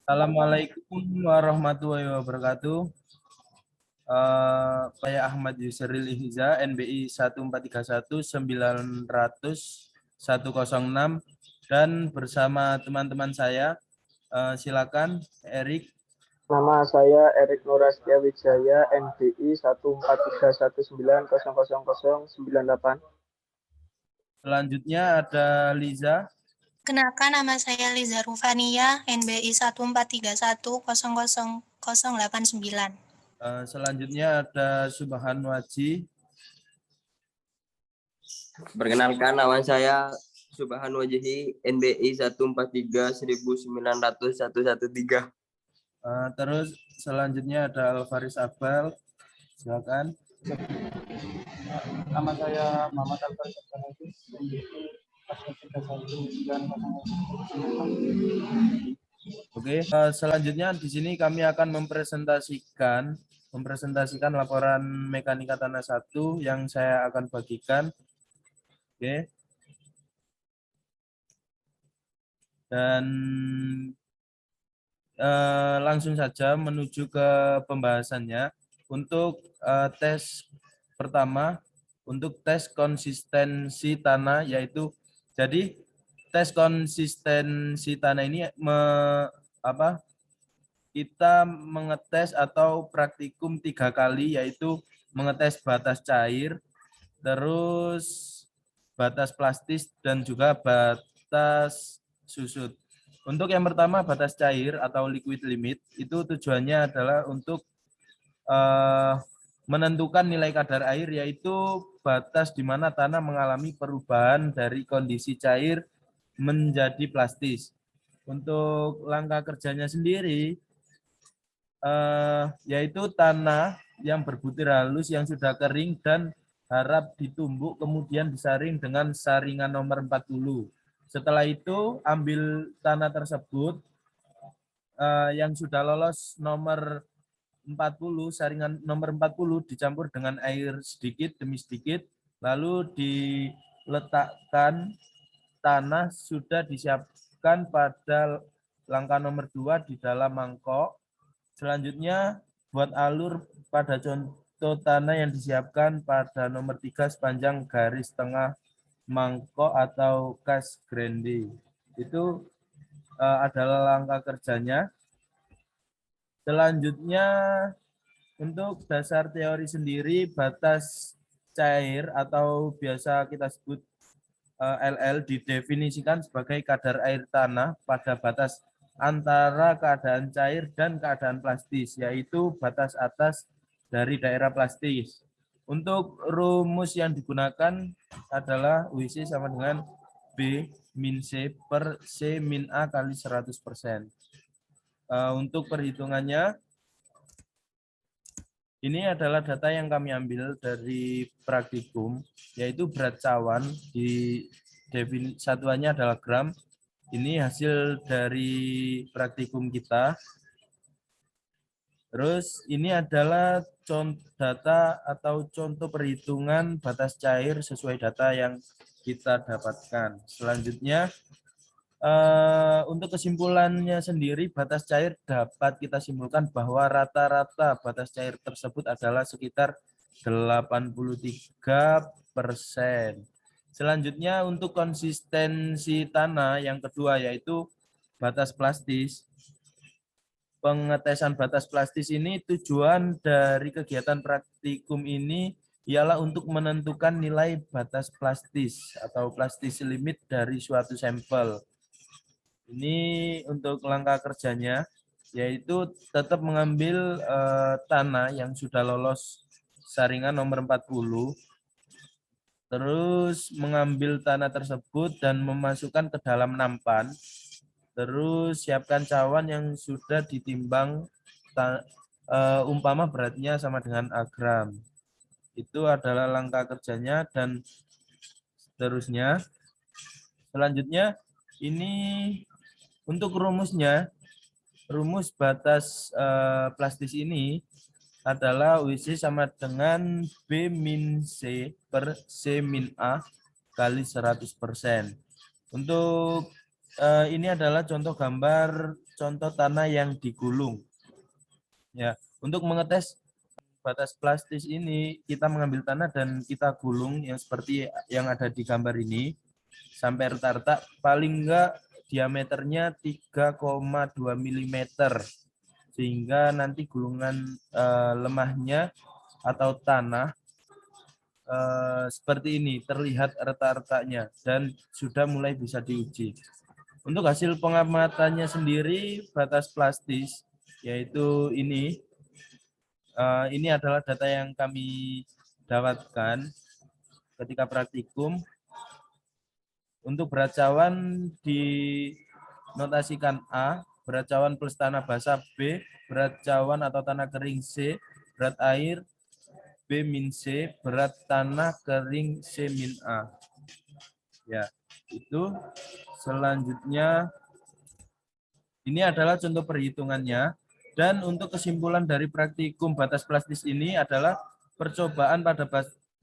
Assalamualaikum warahmatullahi wabarakatuh. Saya Ahmad Yusril Ihza, NBI 1431900-106, dan bersama teman-teman saya, silakan Erik. Nama saya Erik Nurastia Wijaya, NBI 14319000098. Selanjutnya ada Liza. Kenalkan, nama saya Liza Rufania, NBI 143100089. Selanjutnya ada Subhan Waji. Perkenalkan, nama saya Subhan Wajihi, NBI 1431900-113. Terus selanjutnya ada Alvaris Abel. Silakan. Nama saya Muhammad Alfaris Abdul, NBI 1431900. Oke, selanjutnya di sini kami akan mempresentasikan laporan mekanika tanah 1 yang saya akan bagikan. Oke. Dan langsung saja menuju ke pembahasannya. Untuk tes pertama, untuk tes konsistensi tanah, yaitu jadi tes konsistensi tanah ini kita mengetes atau praktikum 3 kali, yaitu mengetes batas cair, terus batas plastis, dan juga batas susut. Untuk yang pertama, batas cair atau liquid limit, itu tujuannya adalah untuk menentukan nilai kadar air, yaitu batas di mana tanah mengalami perubahan dari kondisi cair menjadi plastis. Untuk langkah kerjanya sendiri, yaitu tanah yang berbutir halus yang sudah kering dan harap ditumbuk, kemudian disaring dengan saringan nomor 40. Setelah itu, ambil tanah tersebut yang sudah lolos nomor 40, saringan nomor 40 dicampur dengan air sedikit demi sedikit, lalu diletakkan tanah sudah disiapkan pada langkah nomor 2 di dalam mangkok. Selanjutnya, buat alur pada contoh tanah yang disiapkan pada nomor 3 sepanjang garis tengah mangkok atau cast grande. Itu adalah langkah kerjanya. Selanjutnya, untuk dasar teori sendiri, batas cair atau biasa kita sebut LL didefinisikan sebagai kadar air tanah pada batas antara keadaan cair dan keadaan plastis, yaitu batas atas dari daerah plastis. Untuk rumus yang digunakan adalah WC sama dengan B min C per C min A kali 100%. Untuk perhitungannya, ini adalah data yang kami ambil dari praktikum, yaitu berat cawan, di satuannya adalah gram. Ini hasil dari praktikum kita. Terus ini adalah data atau contoh perhitungan batas cair sesuai data yang kita dapatkan. Selanjutnya, untuk kesimpulannya sendiri, batas cair dapat kita simpulkan bahwa rata-rata batas cair tersebut adalah sekitar 83%. Selanjutnya, untuk konsistensi tanah yang kedua, yaitu batas plastis. Pengetesan batas plastis ini, tujuan dari kegiatan praktikum ini ialah untuk menentukan nilai batas plastis atau plastis limit dari suatu sampel. Ini untuk langkah kerjanya, yaitu tetap mengambil tanah yang sudah lolos saringan nomor 40, terus mengambil tanah tersebut dan memasukkan ke dalam nampan, terus siapkan cawan yang sudah ditimbang, umpama beratnya sama dengan A gram. Itu adalah langkah kerjanya dan seterusnya. Selanjutnya, ini untuk rumusnya, rumus batas plastis ini adalah WC sama dengan B min C per C min A kali 100%. Untuk ini adalah contoh gambar contoh tanah yang digulung. Ya, untuk mengetes batas plastis ini kita mengambil tanah dan kita gulung yang seperti yang ada di gambar ini sampai retak-retak, paling enggak diameternya 3,2 mm, sehingga nanti gulungan lemahnya atau tanah seperti ini terlihat retak-retaknya dan sudah mulai bisa diuji. Untuk hasil pengamatannya sendiri batas plastis yaitu ini adalah data yang kami dapatkan ketika praktikum. Untuk berat cawan dinotasikan A, berat cawan plus tanah basah B, berat cawan atau tanah kering C, berat air B min C, berat tanah kering C min A. Ya, itu selanjutnya ini adalah contoh perhitungannya. Dan untuk kesimpulan dari praktikum batas plastis ini adalah percobaan pada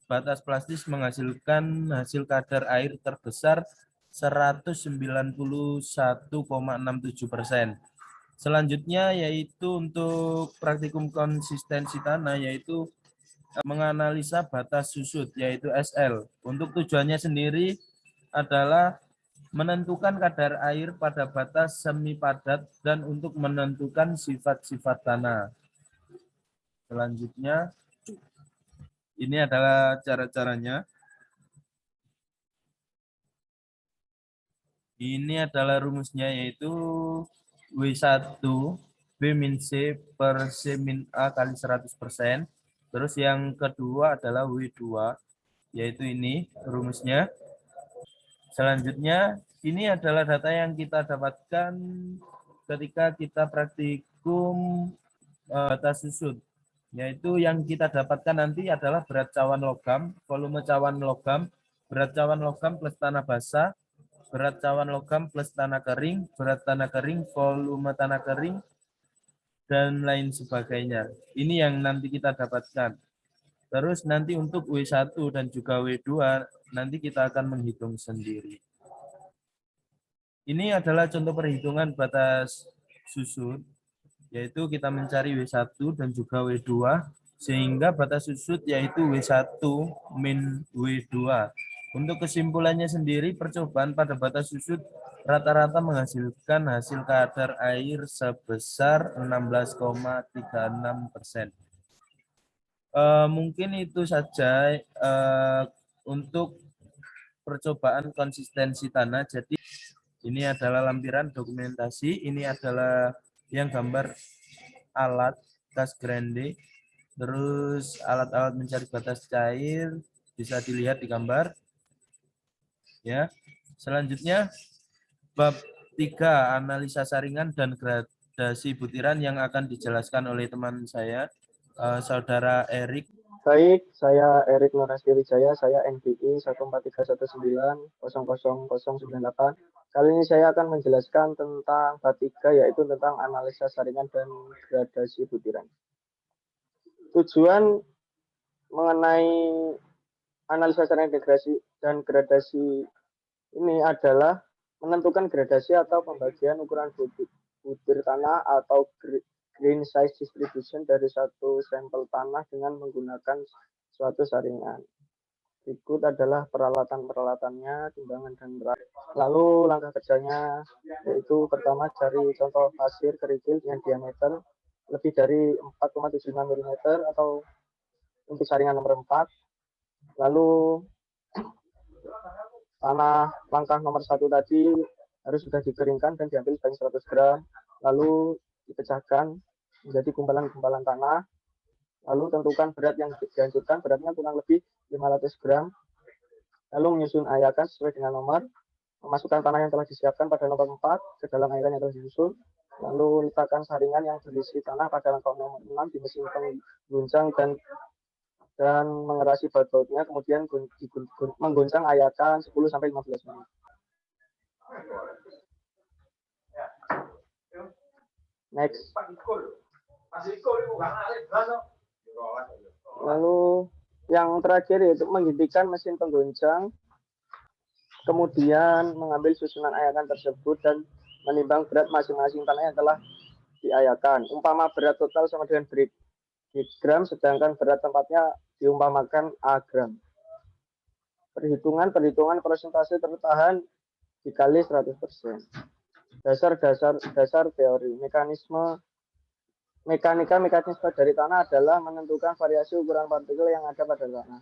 batas plastis menghasilkan hasil kadar air terbesar 191,67%. Selanjutnya yaitu untuk praktikum konsistensi tanah, yaitu menganalisa batas susut, yaitu SL. Untuk tujuannya sendiri adalah menentukan kadar air pada batas semi padat dan untuk menentukan sifat-sifat tanah. Selanjutnya, ini adalah cara-caranya. Ini adalah rumusnya, yaitu W1 B min C per C min A kali 100%. Terus yang kedua adalah W2, yaitu ini rumusnya. Selanjutnya, ini adalah data yang kita dapatkan ketika kita praktikum batas susut. Yaitu yang kita dapatkan nanti adalah berat cawan logam, volume cawan logam, berat cawan logam plus tanah basah, berat cawan logam plus tanah kering, berat tanah kering, volume tanah kering, dan lain sebagainya. Ini yang nanti kita dapatkan. Terus nanti untuk W1 dan juga W2 nanti kita akan menghitung sendiri. Ini adalah contoh perhitungan batas susut, yaitu kita mencari W1 dan juga W2, sehingga batas susut yaitu W1 min W2. Untuk kesimpulannya sendiri, percobaan pada batas susut rata-rata menghasilkan hasil kadar air sebesar 16,36%. Mungkin itu saja untuk percobaan konsistensi tanah. Jadi ini adalah lampiran dokumentasi, ini adalah yang gambar alat tas grande, terus alat-alat mencari batas cair bisa dilihat di gambar. Ya, selanjutnya bab 3 analisa saringan dan gradasi butiran yang akan dijelaskan oleh teman saya, Saudara Erik. Baik, saya Erik Nurasdi Wijaya, saya NBI 14319000098. Kali ini saya akan menjelaskan tentang bab 3, yaitu tentang analisa saringan dan gradasi butiran. Tujuan mengenai analisa saringan dan gradasi ini adalah menentukan gradasi atau pembagian ukuran butir tanah atau grain size distribution dari satu sampel tanah dengan menggunakan suatu saringan. Berikut adalah peralatan-peralatannya, timbangan dan berat. Lalu langkah kerjanya yaitu pertama cari contoh pasir kerikil dengan diameter lebih dari 4,75 mm atau untuk saringan nomor 4. Lalu tanah langkah nomor 1 tadi harus sudah dikeringkan dan diambil sebanyak 100 gram. Lalu dipecahkan menjadi gumpalan-gumpalan tanah. Lalu tentukan berat yang dihancurkan, beratnya kurang lebih 500 gram. Lalu menyusun ayakan sesuai dengan nomor. Memasukkan tanah yang telah disiapkan pada nomor 4 ke dalam ayakan yang telah disusun. Lalu letakkan saringan yang berisi tanah pada langkah nomor 6 di mesin pengguncang dan mengerasi baut-bautnya, kemudian menggoncang ayakan 10-15 menit. Next. Lalu yang terakhir yaitu menghentikan mesin penggoncang kemudian mengambil susunan ayakan tersebut dan menimbang berat masing-masing tanah yang telah diayakan. Umpama berat total sama dengan gram, sedangkan berat tempatnya diumpamakan A gram. Perhitungan persentase tertahan dikali 100%. Dasar teori mekanisme dari tanah adalah menentukan variasi ukuran partikel yang ada pada tanah.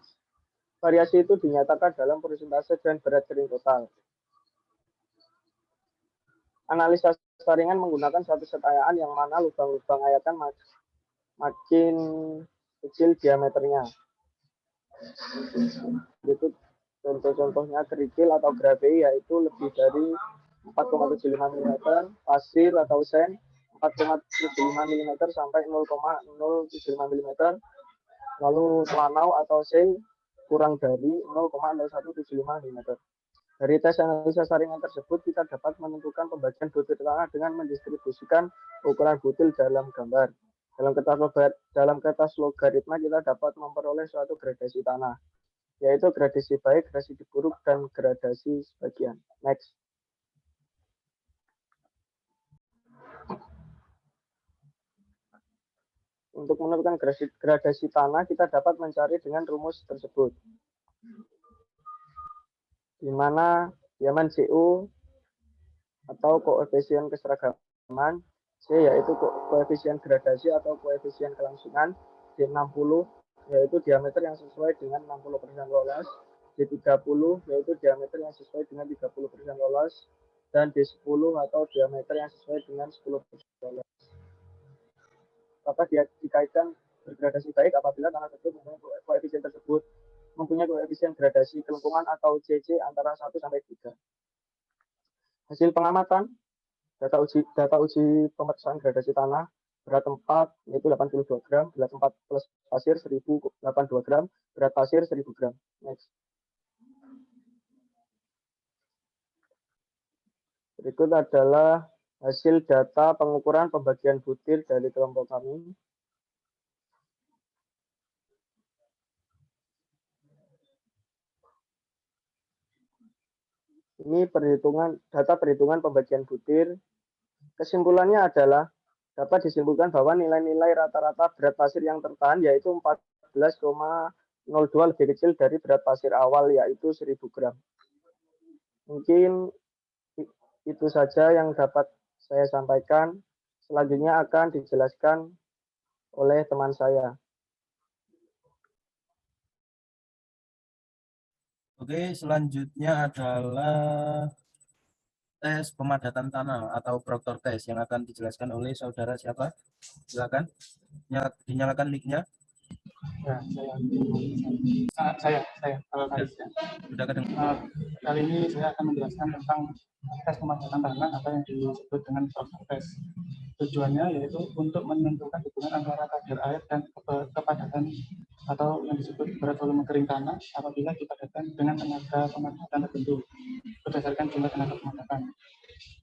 Variasi itu dinyatakan dalam persentase dan berat kering total. Analisa saringan menggunakan satu set ayakan yang mana lubang-lubang ayakan makin kecil diameternya. Berikut contoh-contohnya kerikil atau graphei, yaitu lebih dari 4,75 mm, pasir atau sand 4,75 mm sampai 0,075 mm, lalu lanau atau shale kurang dari 0,0175 mm. Dari tes analisa saringan tersebut, kita dapat menentukan pembagian butir tanah dengan mendistribusikan ukuran butir dalam gambar. Dalam kertas logaritma kita dapat memperoleh suatu gradasi tanah, yaitu gradasi baik, gradasi buruk, dan gradasi sebagian. Next. Untuk menentukan gradasi tanah, kita dapat mencari dengan rumus tersebut, di mana diaman CO atau koefisien keseragaman, C yaitu koefisien gradasi atau koefisien kelangsungan, D60 yaitu diameter yang sesuai dengan 60% lolos, D30 yaitu diameter yang sesuai dengan 30% lolos, dan D10 atau diameter yang sesuai dengan 10% lolos. Dapat dikaitkan bergradasi baik apabila tanah tersebut mempunyai koefisien gradasi kelengkungan atau CC antara 1 sampai 3. Hasil pengamatan, data uji pemeriksaan gradasi tanah, berat tempat yaitu 82 gram, berat tempat plus pasir 1082 gram, berat pasir 1000 gram. Next. Berikut adalah hasil data pengukuran pembagian butir dari kelompok kami. Ini data perhitungan pembagian butir. Kesimpulannya adalah dapat disimpulkan bahwa nilai-nilai rata-rata berat pasir yang tertahan yaitu 14,02 lebih kecil dari berat pasir awal yaitu 1000 gram. Mungkin itu saja yang dapat saya sampaikan. Selanjutnya akan dijelaskan oleh teman saya. Oke, selanjutnya adalah tes pemadatan tanah atau proktor tes yang akan dijelaskan oleh saudara siapa? Silakan. Dinyalakan mic-nya. Ya, saya kalau kali ya. Sudah kedengaran. Kali ini saya akan menjelaskan tentang tes pemadatan tanah atau yang disebut dengan proktor tes. Tujuannya yaitu untuk menentukan hubungan antara kadar air dan kepadatan atau yang disebut berat volume kering tanah apabila dipadatkan dengan tenaga pemadatan tertentu berdasarkan jumlah tenaga pemadatan.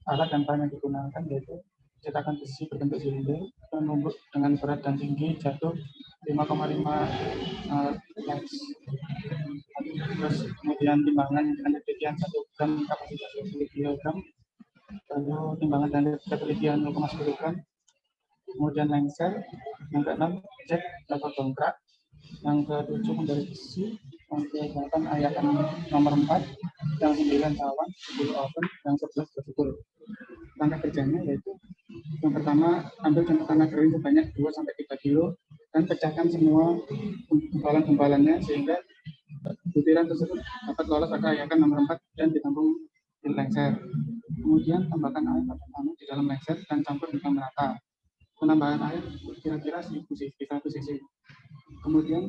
Alat dan bahan yang digunakan yaitu cetakan besi berbentuk silinder, penumbuk dengan berat dan tinggi jatuh 5,5 lux. Terus kemudian timbangan dengan ketelitian 1 gram kapasitas 20 kg, lalu timbangan dan ketelitian 0,10 gram. Kemudian lengser, yang ke-6 cek level dongkrak, yang ke-7 pembaris besi, yang ke-8 ayakan nomor 4, yang 9 cawan, 10 oven, yang 11 bertutur. Langkah kerjanya yaitu yang pertama, ambil contoh tanah kering sebanyak 2-3 kilo dan pecahkan semua gumpalan-gumpalannya sehingga butiran tersebut dapat lolos pada ayakan nomor 4 dan ditampung di lengser. Kemudian tambahkan air pada tanah di dalam lengser dan campur dengan merata. Penambahan air kira-kira 1000 cc. Kemudian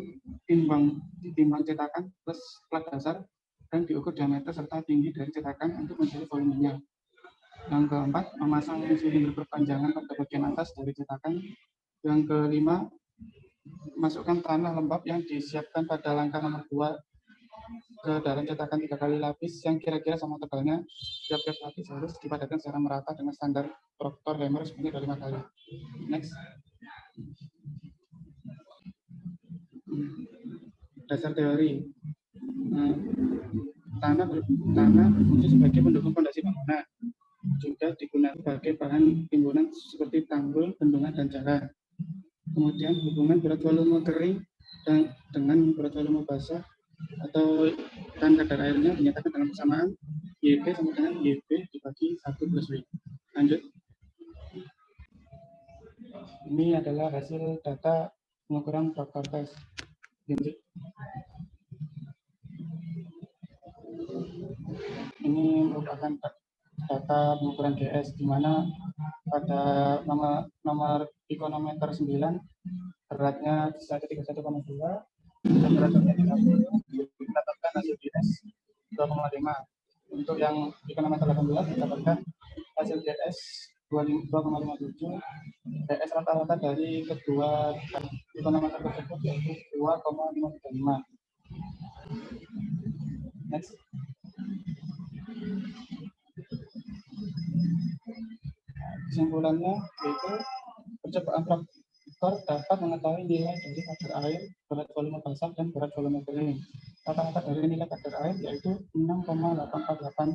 ditimbang cetakan plus plat dasar dan diukur diameter serta tinggi dari cetakan untuk mencari volumenya. Yang keempat, memasang silinder berpanjangan pada bagian atas dari cetakan. Yang kelima, masukkan tanah lembab yang disiapkan pada langkah nomor 2 ke dalam cetakan 3 kali lapis yang kira-kira sama tebalnya. Tiap-tiap lapis harus dipadatkan secara merata dengan standar proktor hammer sebanyak 5 kali. Next. Dasar teori. tanah berfungsi sebagai pendukung fondasi bangunan. Juga digunakan sebagai bahan timbunan seperti tanggul, bendungan, dan jalan. Kemudian hubungan berat volume kering dan dengan berat volume basah atau dan kadar airnya dinyatakan dengan persamaan YB sama dengan YB dibagi 1 plus W. Lanjut. Ini adalah hasil data pengukuran faktor tes. Lanjut. Ini merupakan data pengukuran GS, di mana pada nomor pikonometer 9 beratnya 131,2 dan beratnya 30, mendapatkan hasil GS 2,5. Untuk yang pikonometer 18 mendapatkan hasil GS 2,57. GS rata-rata dari kedua pikonometer tersebut yaitu 2,535. Next. Kesimpulannya yaitu percobaan praktikor dapat mengetahui nilai dari kadar air, berat volume basah, dan berat volume kering. Rata-rata dari nilai kadar air yaitu 6,848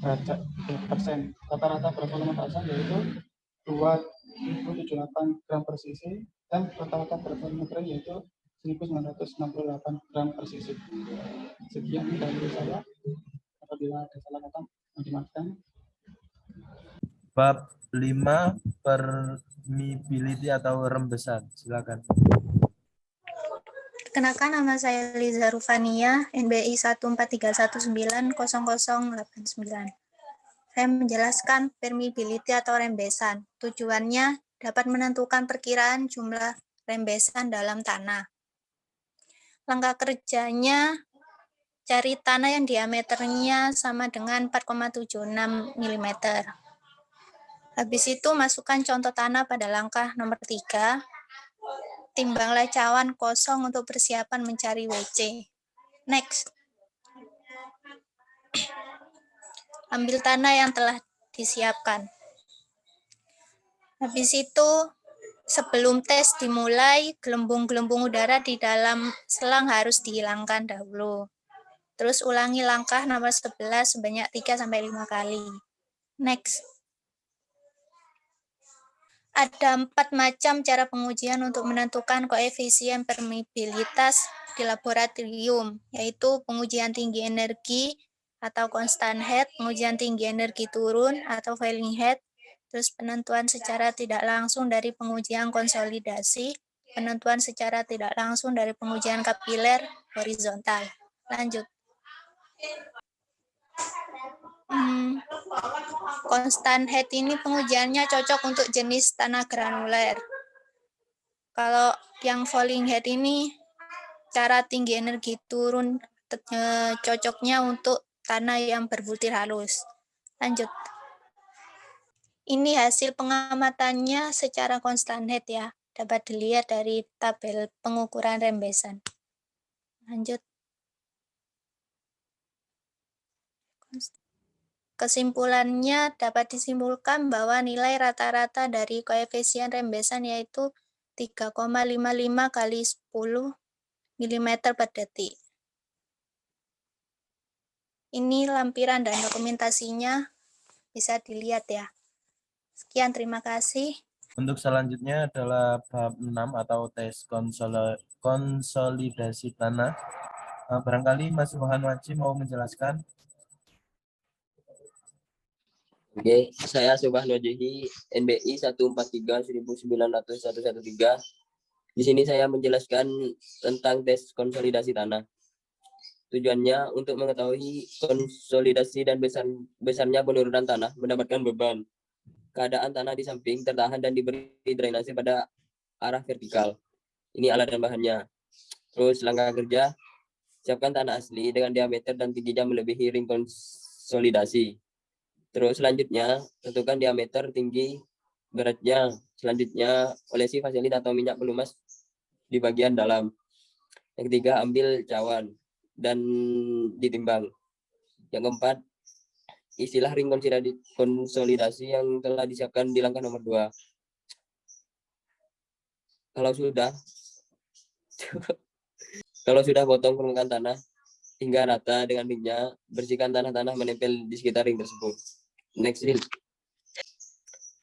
derajat persen. Rata-rata berat volume basah yaitu 2.078 gram per cc dan rata-rata berat volume kering yaitu 1.968 gram per cc. Sekian dari saya. Apabila ada salah kata, dimaafkan. Bab 5 permeability atau rembesan. Silakan. Perkenalkan, nama saya Liza Rufania, NBI 143190089. Saya menjelaskan permeability atau rembesan. Tujuannya dapat menentukan perkiraan jumlah rembesan dalam tanah. Langkah kerjanya, cari tanah yang diameternya sama dengan 4,76 mm. Habis itu masukkan contoh tanah pada langkah nomor 3. Timbanglah cawan kosong untuk persiapan mencari WC. Next. Ambil tanah yang telah disiapkan. Habis itu, sebelum tes dimulai, gelembung-gelembung udara di dalam selang harus dihilangkan dahulu. Terus ulangi langkah nomor 11 sebanyak 3-5 kali. Next. Ada 4 macam cara pengujian untuk menentukan koefisien permeabilitas di laboratorium, yaitu pengujian tinggi energi atau constant head, pengujian tinggi energi turun atau failing head, terus penentuan secara tidak langsung dari pengujian konsolidasi, penentuan secara tidak langsung dari pengujian kapiler horizontal. Lanjut. Constant head ini pengujiannya cocok untuk jenis tanah granuler. Kalau yang falling head ini cara tinggi energi turun cocoknya untuk tanah yang berbutir halus. Lanjut. Ini hasil pengamatannya secara constant head ya. Dapat dilihat dari tabel pengukuran rembesan. Lanjut. Kesimpulannya dapat disimpulkan bahwa nilai rata-rata dari koefisien rembesan yaitu 3,55 kali 10 mm per detik. Ini lampiran dan dokumentasinya bisa dilihat ya. Sekian, terima kasih. Untuk selanjutnya adalah bab 6 atau tes konsolidasi tanah. Barangkali Mas Mohan Wajib mau menjelaskan. Oke, saya Subhan Wajihi, NBI 143-19113. Di sini saya menjelaskan tentang tes konsolidasi tanah. Tujuannya untuk mengetahui konsolidasi dan besarnya penurunan tanah, mendapatkan beban. Keadaan tanah di samping tertahan dan diberi drainase pada arah vertikal. Ini alat dan bahannya. Terus langkah kerja, siapkan tanah asli dengan diameter dan tingginya melebihi ring konsolidasi. Terus selanjutnya, tentukan diameter, tinggi, beratnya. Selanjutnya, olesi faselit atau minyak pelumas di bagian dalam. Yang ketiga, ambil cawan dan ditimbang. Yang keempat, istilah ring konsolidasi yang telah disiapkan di langkah nomor 2. Kalau sudah potong permukaan tanah, hingga rata dengan ringnya. Bersihkan tanah-tanah menempel di sekitar ring tersebut. Next drill.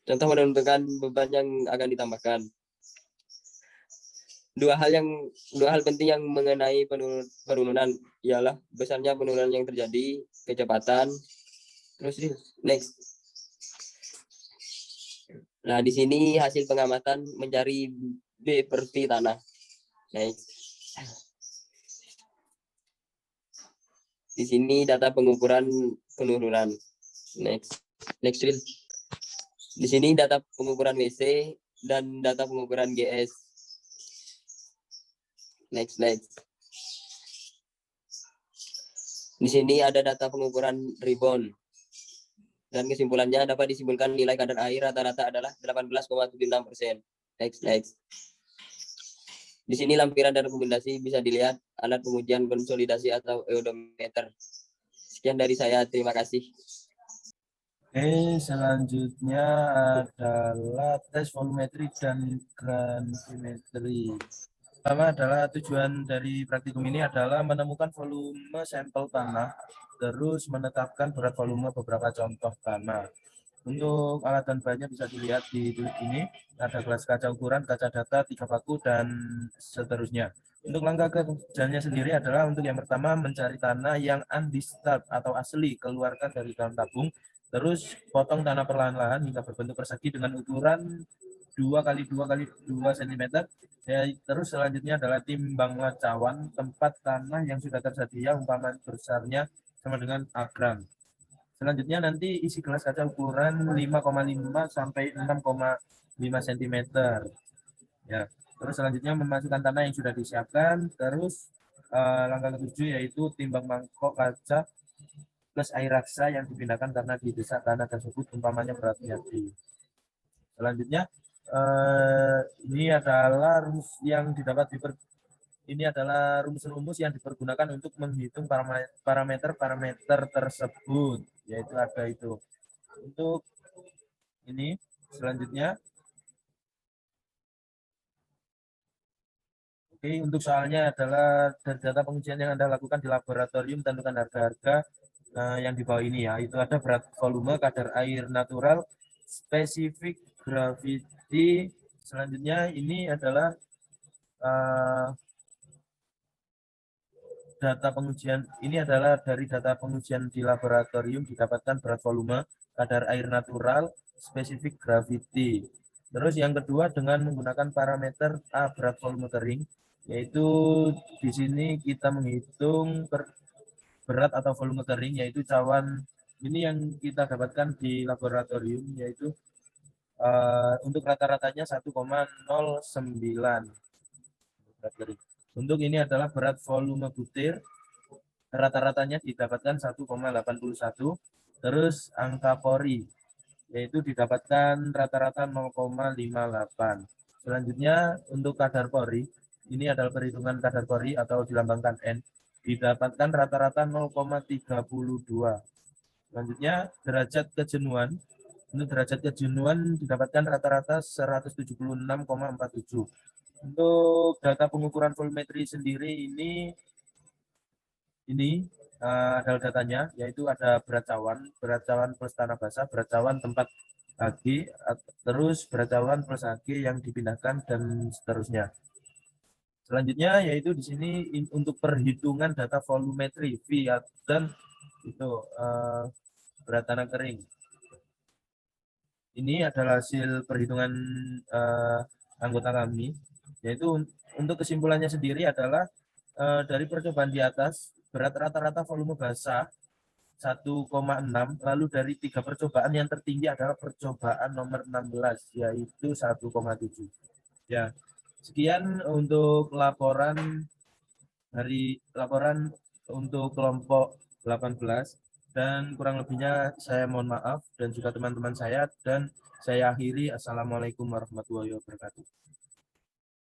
Contoh menentukan beban yang akan ditambahkan. Dua hal penting yang mengenai penurunan ialah besarnya penurunan yang terjadi, kecepatan. Terus next. Nah, di sini hasil pengamatan mencari B per V tanah. Next. Di sini data pengukuran penurunan. Next drill. Di sini data pengukuran WC dan data pengukuran GS. Next. Di sini ada data pengukuran rebound. Dan kesimpulannya dapat disimpulkan nilai kadar air rata-rata adalah 18,76%. Next. Di sini lampiran dan rekomendasi bisa dilihat alat pengujian konsolidasi atau odometer. Sekian dari saya, terima kasih. Oke, selanjutnya adalah tes volumetri dan granimetri. Pertama adalah tujuan dari praktikum ini adalah menemukan volume sampel tanah, terus menetapkan berat volume beberapa contoh tanah. Untuk alat dan bahannya bisa dilihat di titik ini, ada gelas kaca ukuran, kaca data, 3 paku, dan seterusnya. Untuk langkah kerjanya sendiri adalah untuk yang pertama mencari tanah yang undisturbed atau asli, keluarkan dari dalam tabung, terus potong tanah perlahan-lahan hingga berbentuk persegi dengan ukuran 2 x 2 x 2 cm. Ya, terus selanjutnya adalah timbanglah cawan tempat tanah yang sudah tersedia, umpama besarnya sama dengan A gram. Selanjutnya nanti isi gelas kaca ukuran 5,5 sampai 6,5 cm. Ya, terus selanjutnya memasukkan tanah yang sudah disiapkan. Terus langkah ketujuh yaitu timbang mangkok kaca plus air raksa yang dipindahkan karena didesak tanah tersebut, umpamanya beratnya D. Selanjutnya ini adalah rumus yang didapat rumus-rumus yang dipergunakan untuk menghitung parameter tersebut, yaitu ada itu. Untuk ini selanjutnya, oke, untuk soalnya adalah dari data pengujian yang Anda lakukan di laboratorium, tentukan harga-harga yang di bawah ini ya. Itu ada berat volume, kadar air natural, spesifik gravity. Selanjutnya ini adalah data pengujian. Ini adalah dari data pengujian di laboratorium didapatkan berat volume, kadar air natural, spesifik gravity. Terus yang kedua dengan menggunakan parameter A, berat volume kering, yaitu di sini kita menghitung berat atau volume kering, yaitu cawan ini yang kita dapatkan di laboratorium, yaitu untuk rata-ratanya 1,09 berat kering. Untuk ini adalah berat volume butir, rata-ratanya didapatkan 1,81. Terus angka pori, yaitu didapatkan rata-rata 0,58. Selanjutnya untuk kadar pori, ini adalah perhitungan kadar pori atau dilambangkan N, didapatkan rata-rata 0,32. Selanjutnya derajat kejenuhan. Untuk derajat kejenuhan didapatkan rata-rata 176,47. Untuk data pengukuran volumetri sendiri ini adalah datanya, yaitu ada berat cawan plus tanah basah, berat cawan tempat HG, terus berat cawan plus HG yang dipindahkan, dan seterusnya. Selanjutnya yaitu di sini untuk perhitungan data volumetri V dan itu berat tanah kering. Ini adalah hasil perhitungan anggota kami, yaitu untuk kesimpulannya sendiri adalah dari percobaan di atas, berat rata-rata volume basah 1,6, lalu dari 3 percobaan yang tertinggi adalah percobaan nomor 16, yaitu 1,7. Ya, sekian untuk laporan untuk kelompok 18. Dan kurang lebihnya saya mohon maaf, dan juga teman-teman saya, dan saya akhiri. Assalamualaikum warahmatullahi wabarakatuh.